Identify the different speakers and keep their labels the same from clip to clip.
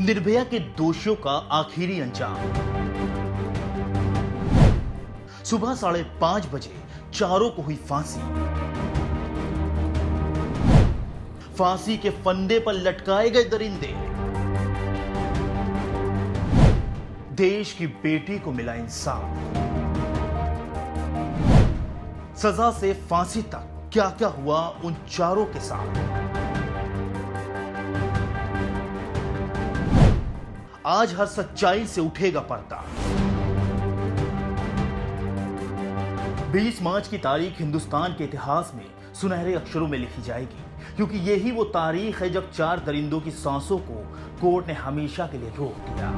Speaker 1: निर्भया के दोषियों का आखिरी अंजाम। सुबह 5:30 बजे चारों को हुई फांसी। फांसी के फंदे पर लटकाए गए दरिंदे। देश की बेटी को मिला इंसाफ। सजा से फांसी तक क्या क्या हुआ उन चारों के साथ। आज हर सच्चाई से उठेगा पर्दा। 20 मार्च की तारीख हिंदुस्तान के इतिहास में सुनहरे अक्षरों में लिखी जाएगी, क्योंकि यही वो तारीख है जब 4 दरिंदों की सांसों को कोर्ट ने हमेशा के लिए रोक दिया।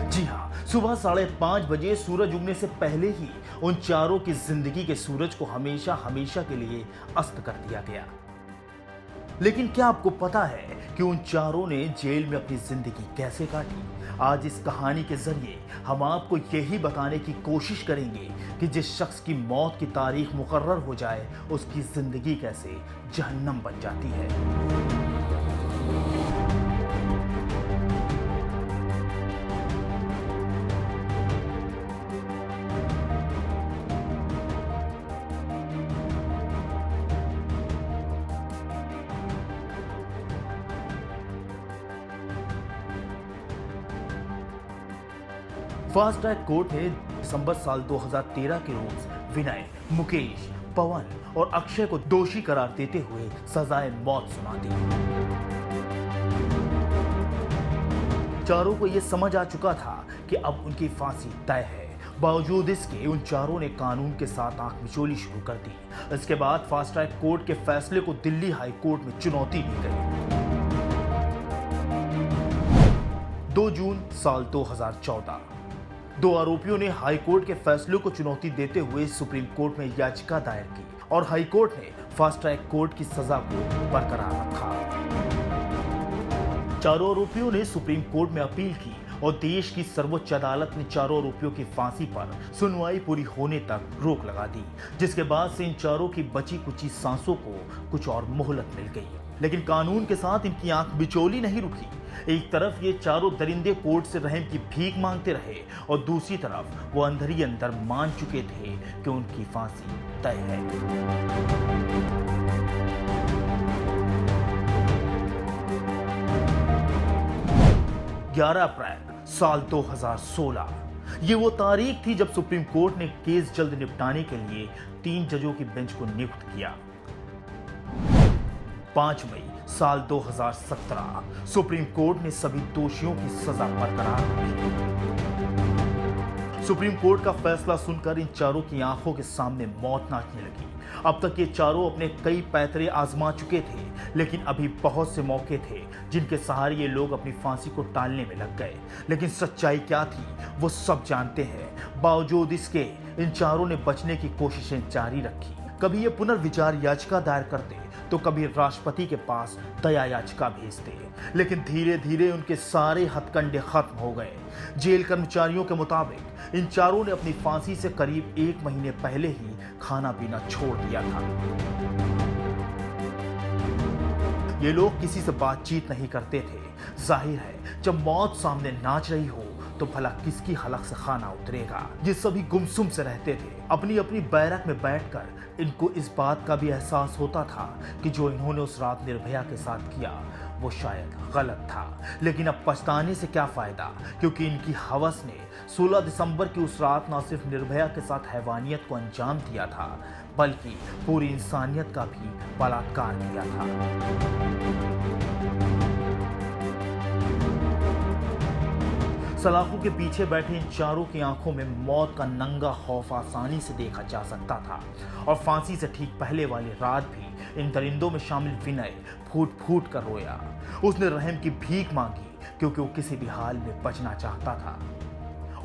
Speaker 1: जी हां, सुबह 5:30 बजे सूरज उगने से पहले ही उन चारों की जिंदगी के सूरज को हमेशा हमेशा के लिए अस्त कर दिया गया। लेकिन क्या आपको पता है कि उन चारों ने जेल में अपनी जिंदगी कैसे काटी? आज इस कहानी के जरिए हम आपको यही बताने की कोशिश करेंगे कि जिस शख्स की मौत की तारीख मुकर्रर हो जाए, उसकी जिंदगी कैसे जहन्नम बन जाती है। फास्ट ट्रैक कोर्ट ने दिसंबर साल 2013 के रोज विनय, मुकेश, पवन और अक्षय को दोषी करार देते हुए सजाए मौत सुना दी। चारों को यह समझ आ चुका था कि अब उनकी फांसी तय है। बावजूद इसके उन चारों ने कानून के साथ आंख मिचोली शुरू कर दी। इसके बाद फास्ट ट्रैक कोर्ट के फैसले को दिल्ली हाई कोर्ट में चुनौती दी गई। 2 जून साल 2014 2 आरोपियों ने हाई कोर्ट के फैसले को चुनौती देते हुए सुप्रीम कोर्ट में याचिका दायर की और हाई कोर्ट ने फास्ट ट्रैक कोर्ट की सजा को बरकरार रखा। चारों आरोपियों ने सुप्रीम कोर्ट में अपील की और देश की सर्वोच्च अदालत ने चारों आरोपियों की फांसी पर सुनवाई पूरी होने तक रोक लगा दी, जिसके बाद से इन चारों की बची कुची सांसों को कुछ और मोहलत मिल गई। लेकिन कानून के साथ इनकी आंख बिचौली नहीं रुकी। एक तरफ ये चारों दरिंदे कोर्ट से रहम की भीख मांगते रहे और दूसरी तरफ वो अंदर ही अंदर मान चुके थे कि उनकी फांसी तय है। 11 अप्रैल साल 2016 ये वो तारीख थी जब सुप्रीम कोर्ट ने केस जल्द निपटाने के लिए 3 जजों की बेंच को नियुक्त किया। 5 मई साल 2017 सुप्रीम कोर्ट ने सभी दोषियों की सजा बरकरार रखी। सुप्रीम कोर्ट का फैसला सुनकर इन चारों की आंखों के सामने मौत नाचने लगी। अब तक ये चारों अपने कई पैतरे आजमा चुके थे, लेकिन अभी बहुत से मौके थे जिनके सहारे ये लोग अपनी फांसी को टालने में लग गए। लेकिन सच्चाई क्या थी वो सब जानते हैं। बावजूद इसके इन चारों ने बचने की कोशिशें जारी रखी। कभी ये पुनर्विचार याचिका दायर करते तो कभी राष्ट्रपति के पास दया याचिका भेजते, लेकिन धीरे धीरे उनके सारे हथकंडे खत्म हो गए। जेल कर्मचारियों के मुताबिक इन चारों ने अपनी फांसी से करीब 1 महीने पहले ही खाना पीना छोड़ दिया था। ये लोग किसी से बातचीत नहीं करते थे। जाहिर है जब मौत सामने नाच रही हो तो भला किसकी हलक से खाना उतरेगा। ये सभी गुमसुम से रहते थे। अपनी अपनी बैरक में बैठकर इनको इस बात का भी एहसास होता था कि जो इन्होंने उस रात निर्भया के साथ किया वो शायद गलत था। लेकिन अब पछताने से क्या फायदा, क्योंकि इनकी हवस ने 16 दिसंबर की उस रात न सिर्फ निर्भया के साथ हैवानियत को अंजाम दिया था, बल्कि पूरी इंसानियत का भी बलात्कार किया था। सलाखों के पीछे बैठे इन चारों की आंखों में मौत का नंगा खौफ आसानी से देखा जा सकता था। और फांसी से ठीक पहले वाली रात भी इन दरिंदों में शामिल विनय फूट फूट कर रोया। उसने रहम की भीख मांगी क्योंकि वो किसी भी हाल में बचना चाहता था।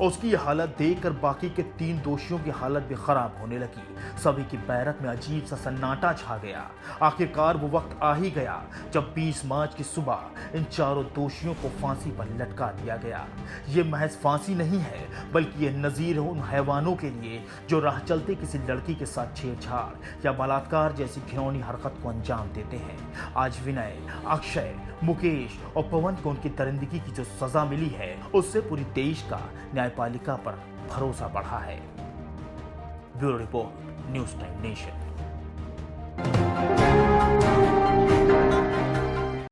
Speaker 1: उसकी ये हालत देखकर बाकी के 3 दोषियों की हालत भी खराब होने लगी। सभी की बैरक में अजीब सा सन्नाटा छा गया। आखिरकार वो वक्त आ ही गया जब 20 मार्च की सुबह इन चारों दोषियों को फांसी पर लटका दिया गया। ये महज फांसी नहीं है, बल्कि ये नजीर है उन हैवानों के लिए जो राह चलते किसी लड़की के साथ छेड़छाड़ या बलात्कार जैसी घिनौनी हरकत को अंजाम देते हैं। आज विनय, अक्षय, मुकेश और पवन को उनकी दरिंदगी की जो सजा मिली है, उससे पूरी देश का न्यायपालिका पर भरोसा बढ़ा है। Bureau report, news time nation.